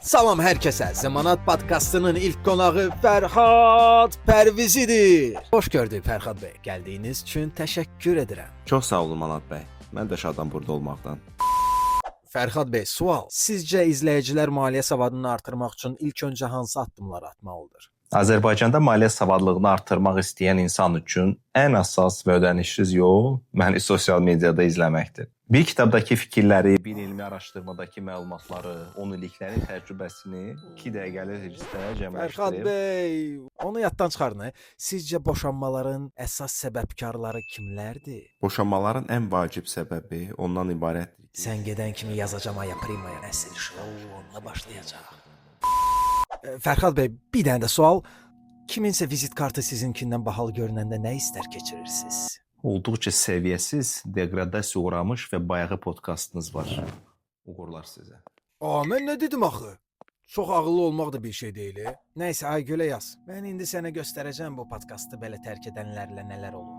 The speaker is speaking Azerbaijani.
Salam hər kəsə. Zəmanət podkastının ilk qonağı Fərhad Pərvizidir. Xoş gördük Fərhad bəy. Gəldiyiniz üçün təşəkkür edirəm. Çox sağ olun Manat bəy. Mən də şadam burada olmaqdan. Fərhad bəy, sual. Sizcə izləyicilər maliyyə savadını artırmaq üçün ilk öncə hansı addımlar atmalıdır? Azərbaycanda maliyyə savadlılığını artırmaq istəyən insan üçün ən əsas və ödənişsiz yol məni sosial mediada izləməkdir. Bir kitabdakı fikirləri, bir elmi araşdırmadakı məlumatları, 10 illiklərin təcrübəsini 2 dəqiqəlik rejistrə Fərhad cəmləşdirib. bəy, onu yaddan çıxarın. Sizcə boşanmaların əsas səbəbkarları kimlərdir? Boşanmaların ən vacib səbəbi ondan ibarətdir ki, Sən gedən kimi yazacağam aya primaya nəsil şou onunla başlayacaq. Fərhad bəy, bir dənə də sual. Kiminsə vizit kartı sizinkindən bahalı görünəndə nə istər keçirirsiniz? Olduqca səviyyəsiz, deqradasiya uğramış və bayağı podkastınız var. Uğurlar sizə. Mən nə dedim axı? Çox ağıllı olmaq da bir şey deyil. Nəysə, Aygülə yaz. Mən indi sənə göstərəcəm bu podkastı belə tərk edənlərlə nələr olur.